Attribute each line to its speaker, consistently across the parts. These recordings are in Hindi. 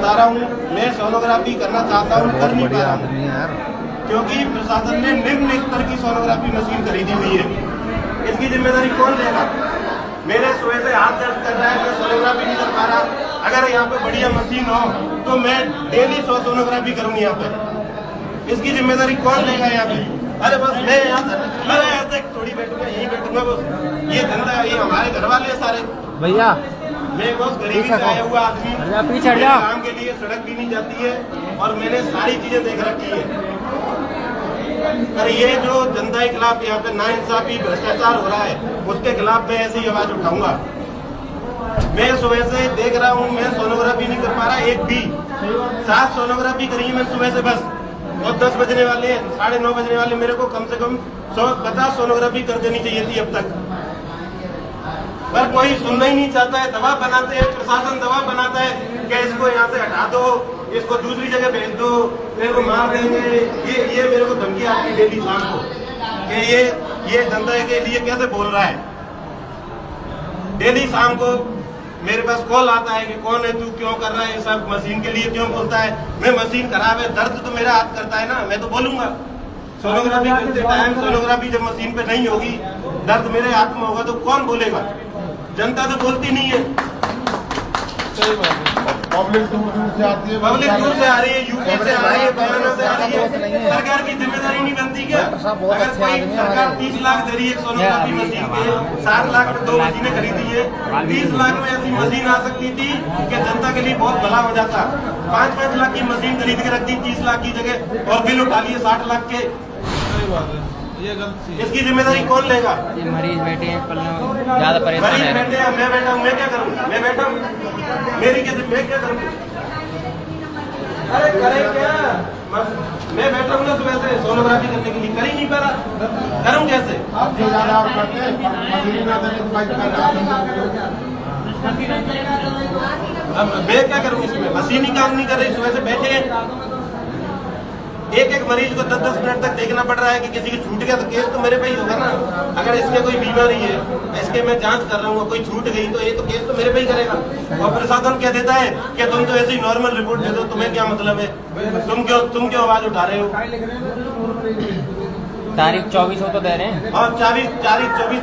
Speaker 1: बता रहा हूँ, मैं सोनोग्राफी करना चाहता हूँ, कर नहीं पा रहा हूँ, क्योंकि प्रशासन ने निम्न स्तर की सोनोग्राफी मशीन खरीदी हुई है। इसकी जिम्मेदारी कौन लेगा? मेरे सुबह से हाथ दर्द कर रहा है, मैं सोनोग्राफी नहीं कर पा रहा। अगर यहाँ पे बढ़िया मशीन हो तो मैं डेली 100 सोनोग्राफी करूंगी यहाँ पे। इसकी जिम्मेदारी कौन लेगा यहाँ पे? अरे बस मैं यहाँ अरे ऐसे थोड़ी बैठूंगा, यहीं बैठूंगा बस। ये धंधा, ये हमारे घर वाले सारे
Speaker 2: भैया,
Speaker 1: मैं बस गरीबी से आया हुआ आदमी,
Speaker 2: पीछे हट जा।
Speaker 1: काम के लिए सड़क भी नहीं जाती है और मैंने सारी चीजें देख रखी है। पर ये जो जनता के खिलाफ यहाँ पे नाइंसाफी भ्रष्टाचार हो रहा है, उसके खिलाफ मैं ऐसी आवाज उठाऊंगा। मैं सुबह से देख रहा हूँ, मैं सोनोग्राफी नहीं कर पा रहा एक भी। 7 सोनोग्राफी करी है मैंने सुबह से बस, और 10 बजने वाले, 9:30 बजने वाले, मेरे को कम से कम 150 सोनोग्राफी कर देनी चाहिए थी अब तक। पर कोई सुनना ही नहीं चाहता है। दबाव बनाते हैं, प्रशासन दबाव बनाता है कि इसको यहाँ से हटा दो, इसको दूसरी जगह भेज दो, मेरे को मार देंगे। ये मेरे को धमकी आती है डेली शाम को कि ये जनता के लिए कैसे बोल रहा है। डेली शाम को मेरे पास कॉल आता है कि कौन है तू, क्यों कर रहा है ये सब, मशीन के लिए क्यों बोलता है। मैं मशीन खराब है, दर्द तो मेरा हाथ करता है ना, मैं तो बोलूंगा। सोनोग्राफी करते टाइम, सोनोग्राफी जब मशीन पे नहीं होगी, दर्द मेरे हाथ में होगा तो कौन बोलेगा? जनता तो बोलती नहीं है।
Speaker 3: सही बात है। पब्लिक दूर से आती है,
Speaker 1: पब्लिक दूर से आ रही है, यूपी से आ रही है, बयाना से आ रही है। सरकार की जिम्मेदारी नहीं बनती क्या? अगर कोई सरकार 30 लाख दे रही है सोनोग्राफी मशीन के, 7 लाख में 2 मशीनें खरीदी है, 30 लाख में ऐसी मशीन आ सकती थी कि जनता के लिए बहुत भला हो जाता। 5-5 लाख की मशीन खरीद के रखती 30 लाख की जगह, और बिल उठा लिए 60 लाख के।
Speaker 3: सही बात है, ये गलती है।
Speaker 1: इसकी जिम्मेदारी कौन लेगा?
Speaker 2: ये मरीज बैठे हैं, ज्यादा परेशान
Speaker 1: मरीज
Speaker 2: है।
Speaker 1: बैठे हैं, मैं बैठा हूँ, मैं क्या करूँ? मैं बैठा हूँ, मेरी मैं क्या करूँ? अरे करे क्या? मैं बैठा हूँ ना सुबह से सोनोग्राफी करने के लिए, कर ही नहीं पा रहा, करूँ कैसे?
Speaker 3: आपसे ज्यादा आप करते हैं, मजदूरी ना देने के बाद
Speaker 1: अब मैं क्या करूँ इसमें? मशीन ही काम नहीं कर रही, सुबह से बैठे हैं। एक मरीज को 10-10 मिनट तक देखना पड़ रहा है कि किसी को छूट गया तो केस तो मेरे पे ही होगा ना। अगर इसमें कोई बीमारी है, इसके मैं जांच कर रहा हूँ, कोई छूट गई तो ये तो केस तो मेरे पे ही करेगा। और प्रशासन क्या देता है कि तुम तो ऐसी नॉर्मल रिपोर्ट दे दो, तुम्हें क्या मतलब है? तुम क्यों आवाज उठा रहे हो?
Speaker 2: तारीख 24 हो तो दे रहे हैं,
Speaker 1: और 24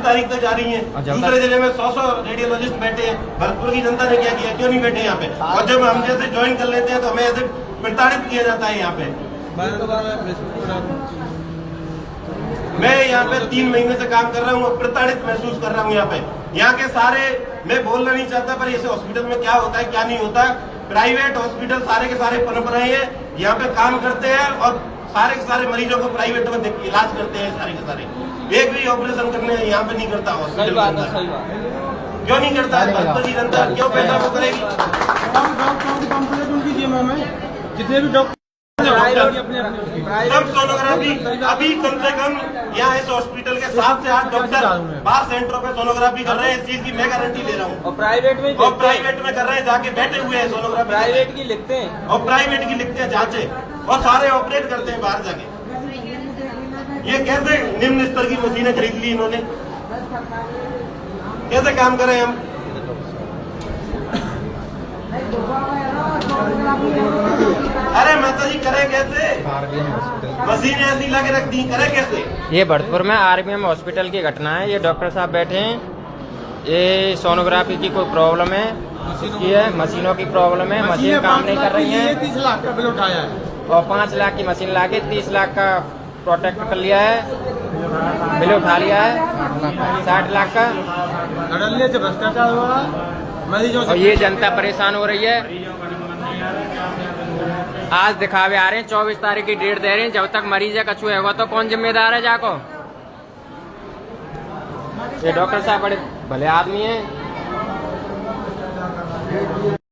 Speaker 1: तारीख तक जा रही है। दूसरे जिले में 100 रेडियोलॉजिस्ट बैठे हैं। भरतपुर की जनता ने क्या किया? क्यों नहीं बैठे यहाँ पे? और जब हम जैसे ज्वाइन कर लेते हैं तो हमें ऐसे प्रताड़ित किया जाता है। यहाँ पे मैं यहाँ पे 3 महीने से काम कर रहा हूँ, प्रताड़ित महसूस कर रहा हूँ। यहाँ के सारे, मैं बोलना नहीं चाहता, पर इस हॉस्पिटल में क्या होता है क्या नहीं होता। प्राइवेट हॉस्पिटल सारे के सारे पनप रहे हैं, यहाँ पे काम करते हैं और सारे के सारे मरीजों को प्राइवेट में इलाज करते हैं। सारे के सारे एक भी ऑपरेशन करने यहाँ पे नहीं करता हॉस्पिटल। क्यों नहीं करता? भरतपुर की जनता क्यों पैसा वो करेगी?
Speaker 3: जितने भी डॉक्टर
Speaker 1: सब सोनोग्राफी अभी कम से कम यहाँ इस हॉस्पिटल के 7 से 8 डॉक्टर बाहर सेंटरों पे सोनोग्राफी कर रहे हैं। इस चीज की मैं गारंटी ले रहा हूँ।
Speaker 4: और प्राइवेट में
Speaker 1: कर रहे हैं, जाके बैठे हुए हैं सोनोग्राफी।
Speaker 4: प्राइवेट की लिखते हैं
Speaker 1: और प्राइवेट की लिखते हैं जांचे, और सारे ऑपरेट करते हैं बाहर जाके। ये कैसे निम्न स्तर की मशीनें खरीद ली इन्होंने? कैसे काम करें हम? अरे माता जी करे कैसे? मशीन ऐसी लगे रख दी, करे कैसे?
Speaker 2: ये भरतपुर में RBM हॉस्पिटल की घटना है। ये डॉक्टर साहब बैठे हैं, ये सोनोग्राफी की कोई प्रॉब्लम है, इसकी है, मशीनों की प्रॉब्लम है, मशीन काम नहीं कर रही है।
Speaker 3: 30 लाख का बिल उठाया है
Speaker 2: और 5 लाख की मशीन लाके 30 लाख का प्रोटेक्ट कर लिया है, बिल उठा लिया है 60 लाख का।
Speaker 3: धड़ल्ले से भ्रष्टाचार हो रहा है मरीजों से।
Speaker 2: और ये जनता परेशान हो रही है। आज दिखावे आ रहे हैं, 24 तारीख की डेट दे रहे हैं। जब तक मरीज है कछुए होगा तो कौन जिम्मेदार है? जाको ये डॉक्टर साहब बड़े भले आदमी हैं।